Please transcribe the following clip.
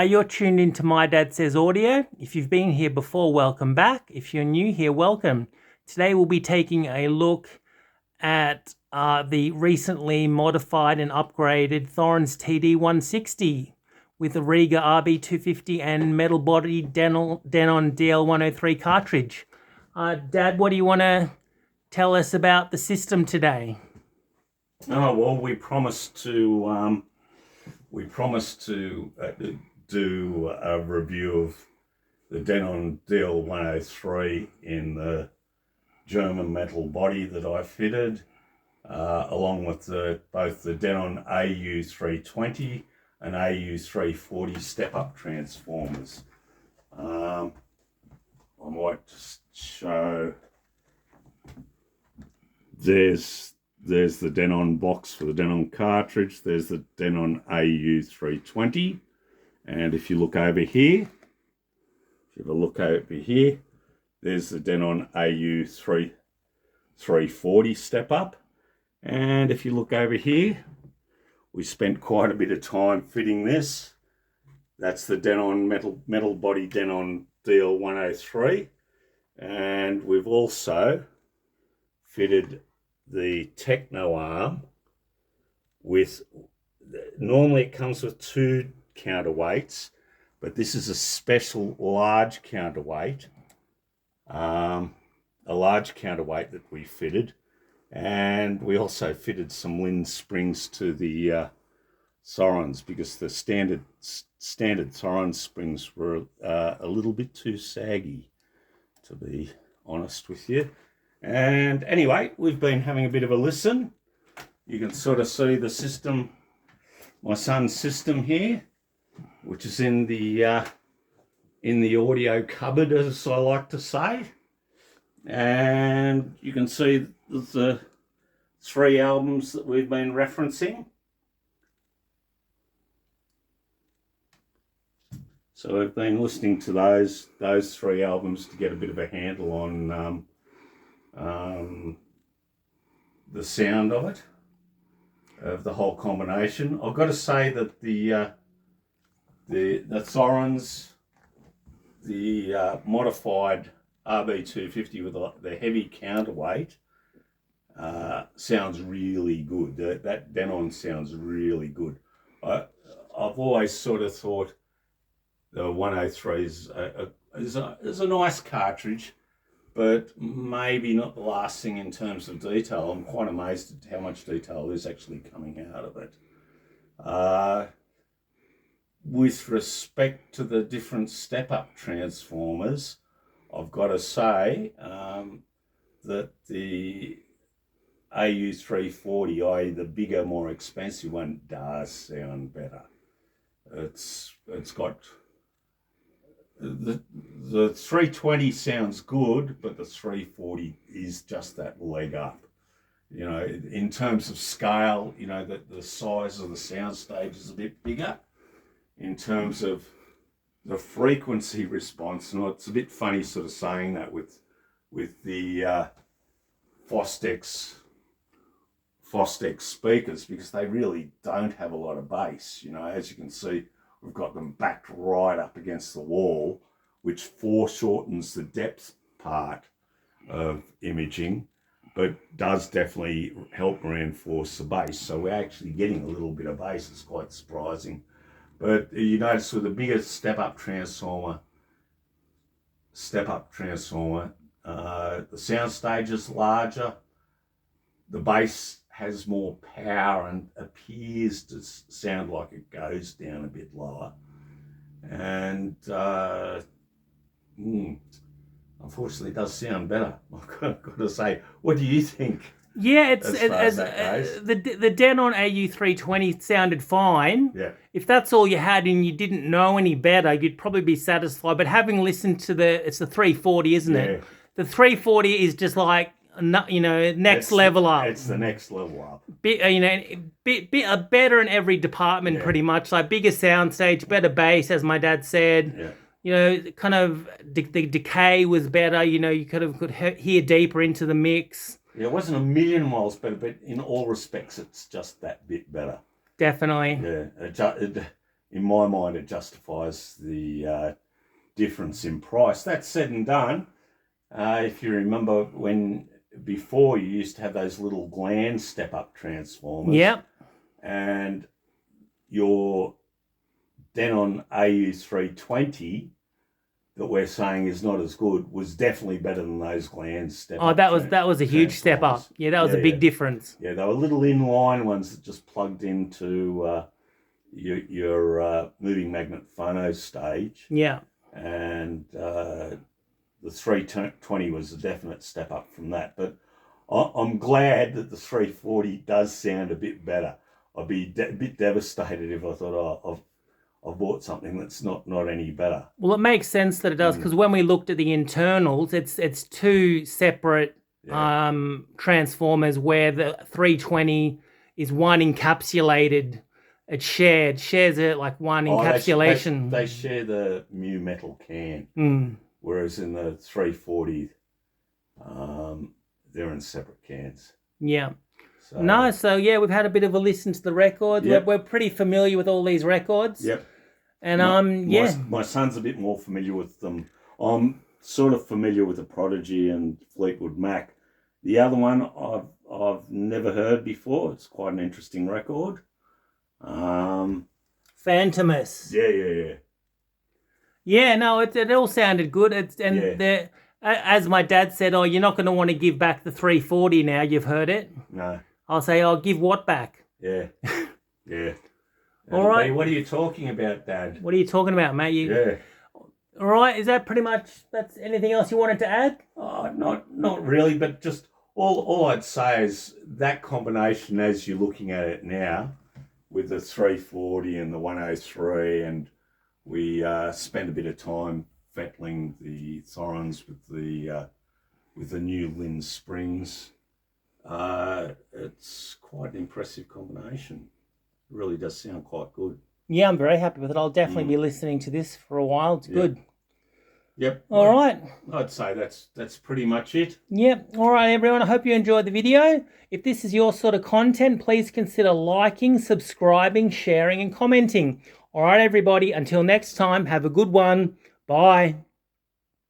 You're tuned into My Dad Says Audio. If you've been here before, welcome back. If you're new here, welcome. Today we'll be taking a look at the recently modified and upgraded Thorn's TD-160 with a Riga RB250 and metal body Denon DL-103 cartridge. Dad, what do you want to tell us about the system today? Oh, well, we promised to do a review of the Denon DL-103 in the German metal body that I fitted, along with both the Denon AU320 and AU340 step-up transformers. I might just show. There's the Denon box for the Denon cartridge. There's the Denon AU320. And if you look over here, there's the Denon AU340 step up. And if you look over here, we spent quite a bit of time fitting this. That's the Denon metal body Denon DL-103. And we've also fitted the Techno arm with, normally it comes with two counterweights, but this is a special large counterweight, a large counterweight that we fitted. And we also fitted some Lin springs to the Sorens, because the standard Soren springs were a little bit too saggy, to be honest with you. And anyway, we've been having a bit of a listen. You can sort of see the system, my son's system here, which is in the audio cupboard, as I like to say. And you can see the three albums that we've been referencing. So we've been listening to those three albums to get a bit of a handle on the sound of it, of the whole combination. I've got to say that the Thorens, the modified RB250 with the heavy counterweight, sounds really good. That Denon sounds really good. I've always sort of thought the 103 is a nice cartridge, but maybe not the last thing in terms of detail. I'm quite amazed at how much detail is actually coming out of it. With respect to the different step-up transformers, I've got to say that the AU340, i.e. the bigger, more expensive one, does sound better. It's got... The 320 sounds good, but the 340 is just that leg up. You know, in terms of scale, you know, the size of the soundstage is a bit bigger. In terms of the frequency response, and it's a bit funny sort of saying that with the Fostex speakers, because they really don't have a lot of bass. You know, as you can see, we've got them backed right up against the wall, which foreshortens the depth part of imaging, but does definitely help reinforce the bass. So we're actually getting a little bit of bass. It's quite surprising. But you notice with the bigger step-up transformer, the sound stage is larger, the bass has more power and appears to sound like it goes down a bit lower. And unfortunately it does sound better, I've got to say. What do you think? Yeah, the Denon AU320 sounded fine. Yeah. If that's all you had and you didn't know any better, you'd probably be satisfied. But having listened to it's the 340, isn't it? The 340 is just like, you know, next level up. It's the next level up. Better in every department, pretty much. Like bigger soundstage, better bass, as my dad said. Yeah. You know, kind of the decay was better. You know, you could hear deeper into the mix. Yeah, it wasn't a million miles better, but in all respects, it's just that bit better. Definitely. Yeah, in my mind, it justifies the difference in price. That said and done, if you remember when before you used to have those little gland step-up transformers. Yep. And your Denon AU320 that we're saying is not as good was definitely better than those gland step-up. Oh, that was a huge step up. Yeah, that was a big difference. Yeah, they were little inline ones that just plugged into your moving magnet phono stage. Yeah. And the 320 was a definite step up from that. But I'm glad that the 340 does sound a bit better. I'd be a bit devastated if I thought, oh, I've bought something that's not any better. Well, it makes sense that it does, because when we looked at the internals, it's two separate transformers, where the 320 is one encapsulated. It shares it like one encapsulation. They share the mu metal can, whereas in the 340, they're in separate cans. Yeah. So yeah, we've had a bit of a listen to the records. Yep. We're pretty familiar with all these records. Yep. And my son's a bit more familiar with them. I'm sort of familiar with the Prodigy and Fleetwood Mac. The other one I've never heard before. It's quite an interesting record. Phantomus. Yeah. Yeah, no, it all sounded good. As my dad said, oh, you're not going to want to give back the 340 now. You've heard it. No. I'll say, I'll give what back? Yeah. All right. What are you talking about, Dad? What are you talking about, mate? Yeah. All right. Is that pretty much? That's anything else you wanted to add? Not really, but just all I'd say is that combination, as you're looking at it now, with the 340 and the 103, and we spent a bit of time fettling the Thorons with the new Lynn springs. It's quite an impressive combination. It really does sound quite good. Yeah, I'm very happy with it. I'll definitely be listening to this for a while. It's good. Yep. All right. I'd say that's pretty much it. Yep. All right, everyone. I hope you enjoyed the video. If this is your sort of content, please consider liking, subscribing, sharing, and commenting. All right, everybody. Until next time, have a good one. Bye.